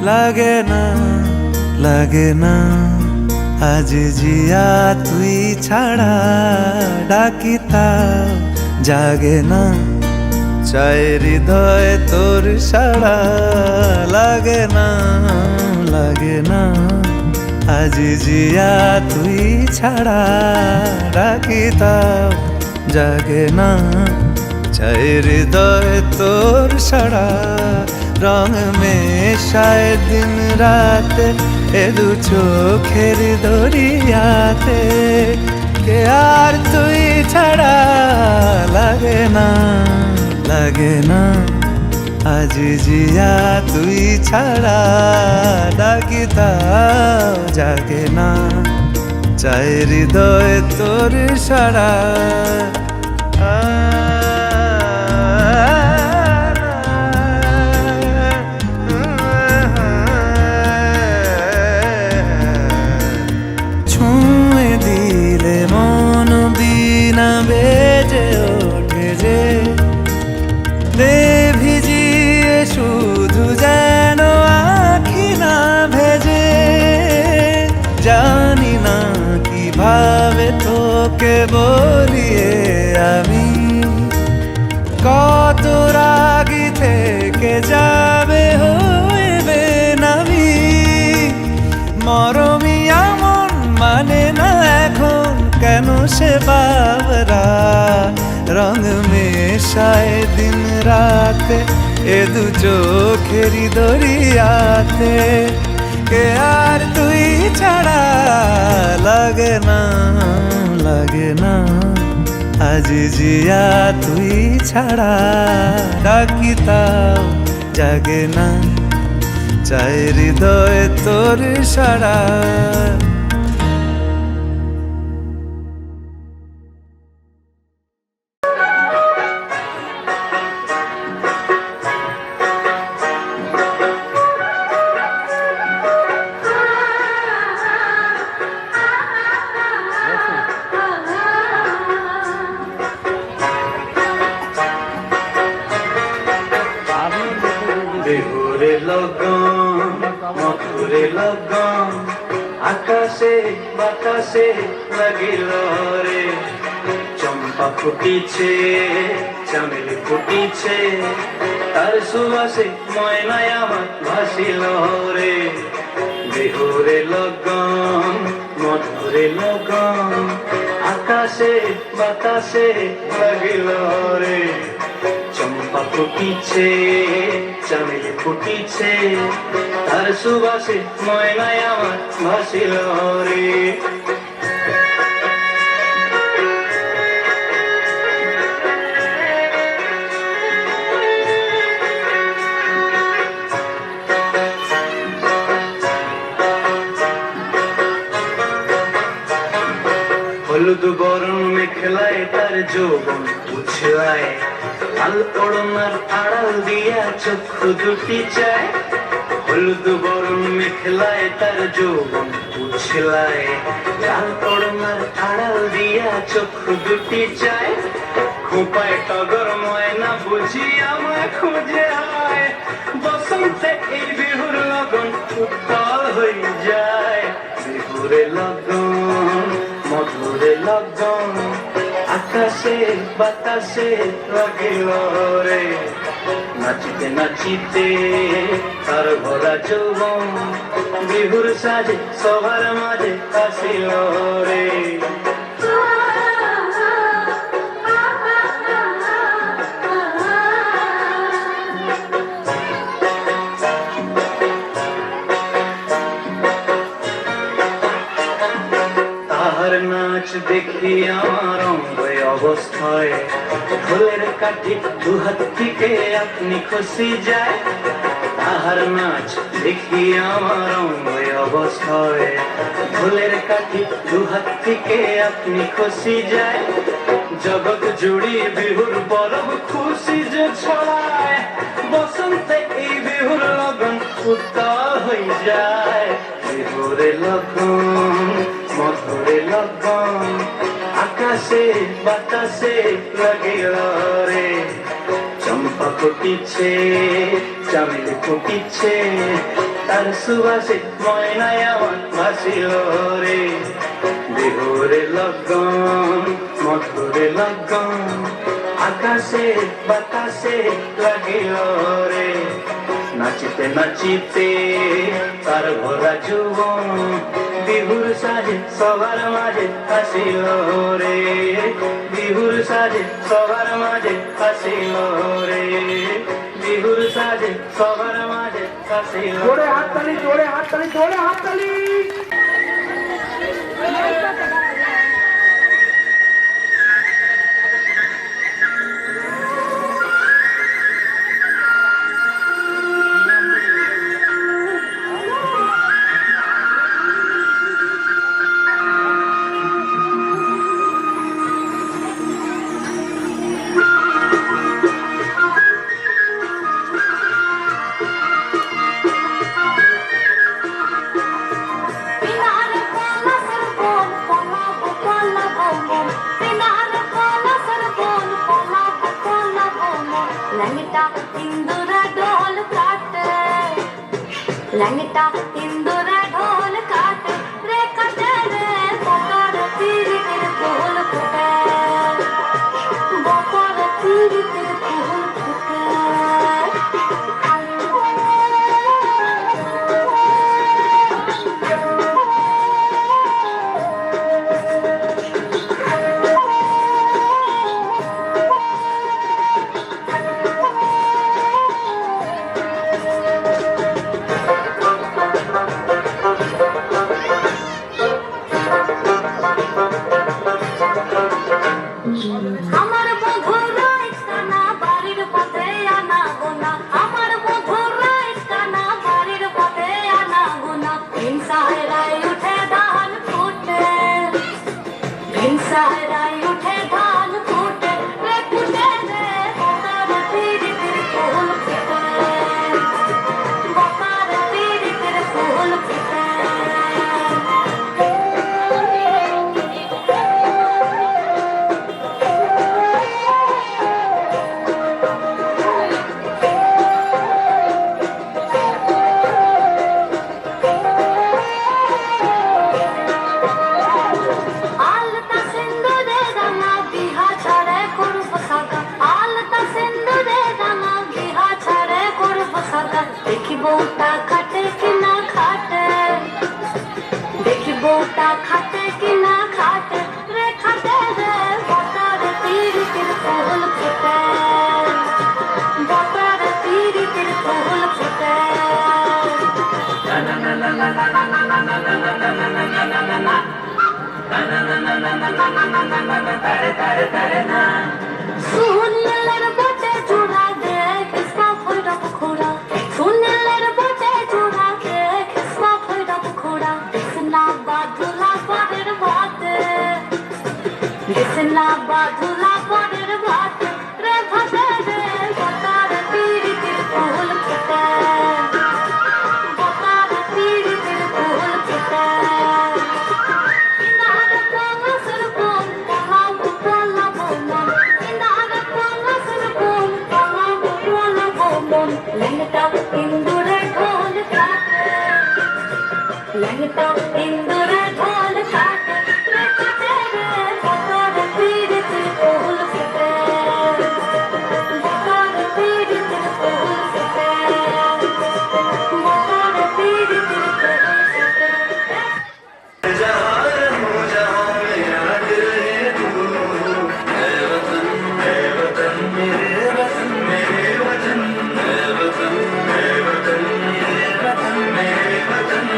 লাগে না লাগে না আজ জিয়া তুই ছাড়া ডাকি তাও জাগে না চাই হৃদয় তোর সাড়া লাগে না আজ জিয়া তুই ছাড়া ডাকি তাও জাগে না চাই হৃদয় তোর সাড়া রং মেশায় দিন রাতে এ দু চোখের দরিয়াতে কে আর তুই ছাড়া লাগে না আজ জিয়া তুই ছাড়া ডাকি তাও জাগে না চাই হৃদয় তোর সাড়া ছুঁয়ে দিলে মন বিনা বেজে ওঠে যে দে ভিজিয়ে শুধু যেন আখি না ভেজে জানি না কিভাবে তোকে বলিয়ে আমি কত রাগি থেকে যাবে হইবে নামি মরমি আমন মানে না এখন কেন সে বাবরা রং মেশায় দিন রাতে এ দু চোখেরি দরিয়াতে কে আর তুই ছাড়া লাগে না আজ জিয়া তুই ছাড়া ডাকি তাও জাগে না চাই হৃদয় তোর সাড়া বিহুরে লগন মধুরে লগন আকাশে বাতাসে লাগিল রে চম্পা ফুটিছে চামেলি ফুটিছে তার সুবাসে ময়নায় আমার ভাসিল রে বিহুরে লগন মধুরে লগন আকাশে বাতাসে লাগিল রে চম্পা ফুটিছে চামেলি ফুটিছে তার সুবাসে ময়নায় আমার ভাসিল রে হলুদ বরণ মেখলায় তার যৌবন উছলায় লাল ওড়নার আড়াল দিয়া চক্ষু দুটি চায় হলুদ বরণ মেখলায় তার যৌবন উছলায় লাল ওড়নার আড়াল দিয়া চক্ষু দুটি চায় খোপায় টগর ময়না বুঝি আমায় খুঁজে আয় বসন্তে এই বিহুর লগন উত্তাল হয়ে যায় বিহুরে লগন মধুরে লগন আকাশে বাতাসে লাগিল রে নাচিতে নাচিতে তার ভরা যৌবন বিহুর সাজে সবার মাঝে আসিল রে নাচ দেখি আমার অঙ্গ অবস্থায় ঢোলের কাঠি দু হাত থেকে আপনি খুশি যায় তাহার নাচ দেখি আমার অঙ্গ অবস্থায় ঢোলের কাঠি দু হাত থেকে আপনি খুশি যায় জগৎ জুড়ি বিহুর পরব খুশি যে ছড়ায় বসন্তে এই বিহুর লগন উত্তাল হয়ে যায় বিহুরে লগন মধুরে লগন আকাশে বাতাসে লাগিল রে চম্পা ফুটিছে চামেলি ফুটিছে তার সুবাসে ময়নায় আমার ভাসিল রে বিহুরে লগন মধুরে লগন আকাশে বাতাসে লাগিল রে নাচিতে নাচিতে তার ভরা যুবন বিহুর সাজে সবার মাঝে হাসিল রে বিহুর সাজে সবার মাঝে হাসিল রে বিহুর সাজে সবার মাঝে হাসিল জোরে হাততালি জোরে হাততালি জোরে হাততালি लंगटा इंदुरा ढोल काटे रे कटे रे बकर तीर तीर फूल फुटे बकर तीर तीर फूल फुटे আমার বন্ধুরা ইস্তানা বাড়ির পথে আনা গোনা আমার বন্ধুরা ইস্তানা বাড়ির পথে আনা গোনা হিংসায় উঠে ধান ফুটে হিংসায় উঠে ধান ফুটে রে ফুটে রে বকার তীর তীর ফুল ফুটে বকার তীর তীর ফুল ফুটে আলতা সিন্দুরে রাঙা বিহা ছাড়ে করব সাগা আলতা সিন্দুরে রাঙা বিহা ছাড়ে করব সাগা দেখি বউটা খাটে কি না খাটে দেখি বউটা খাটে কি না খাটে রে খাটে রে বকার তীর তীর ফুল ফুটে বকার তীর তীর ফুল ফুটে सुनीलर बोटे चूड़ा देख इसका फोड़ा पखोड़ा सुनीलर बोटे चूड़ा देख इसका फोड़ा पखोड़ा दिसना बाधुला पड़र भात दिसना बाधुला पड़र भात रे भटे रे बकार तीर तीर फूल फुटे बकार तीर तीर फूल फुटे लंगटा इंदुरा ढोल काटे लंगटा इंदुरा ढोल काटे रे काटे रे बकार तीर तीर फूल फुटे बकार तीर तीर फूल फुटे बकार तीर तीर फूल फुटे जहाँ हो जहाँ मेरा दिल है तू है वतन मेरे वतन मेरे वतन मेरे वतन मेरे वतन मेरे वतन मेरे वतन मेरे वतन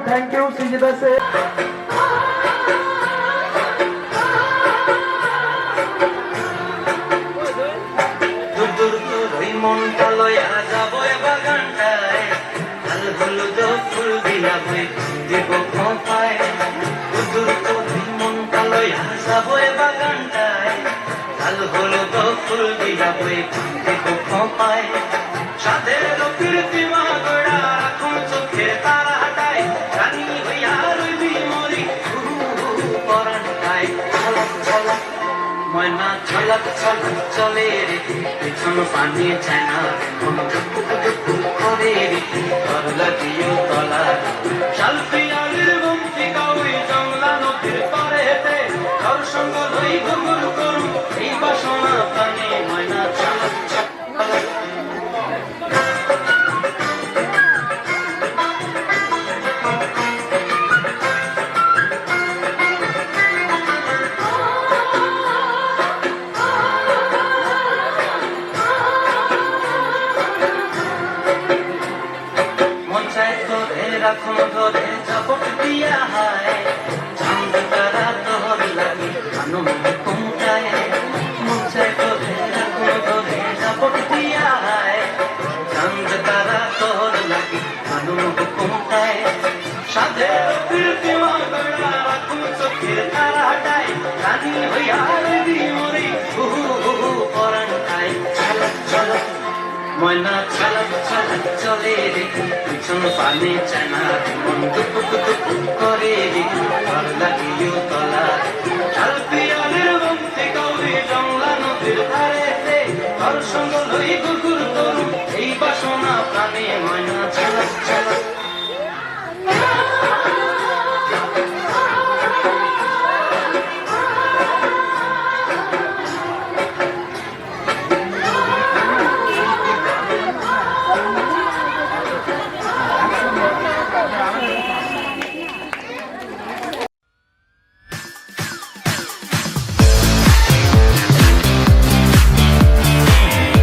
थैंक यू संजीदा से দূর দূর ধরি মনটা লয়া যাব বাগানটায় লাল হলুদ ফুল দিলা বই দিব খোঁপা করে ভাঙতে পায় সাধের কীর্তিমা গোড়া রাখুন চোখের তারা হাটায় রানী হইয়া রইবি মরি পরানটায় ঝলক ঝলক ময়না ঝলক ঝলক চলে রে পিছন পানি চায় না মন করে রে তর লাগিও তলা শালপিয়ালির বংশী কাউরি জংলা নদীর পারে হেঁটে তোর সঙ্গ লই ঘুঘুর করুন এই বাসনা প্রাণে ময়না ঝলক ঝলক রাখুন ধরে ঝপট দিয়া হায় চাঁদ তারা তোর লাগে আনন্দ কুমটায় মুছে ধরে রাখুন ধরে ঝপট দিয়া হায় চাঁদ তারা তোর লাগে আনন্দ কুমটায় সাধের কীর্তিমা গড়া রাখুন চোখের তারা হাটায় রানী হইয়া রবি মরি হুহু হুহু পরানটায় ঝলক ঝলক ময়না ঝলক ঝলক চলে রে পিছন পানে চায় না মন দুপু দুপু করে রে ঘর লাগিও তলা শালপিয়ালির বংশী কাউরি জংলা নদীর ধারে রে তোর সঙ্গ লই ঘুঘুর তরুণ এই বাসনা প্রাণে ময়না ঝলক ঝলক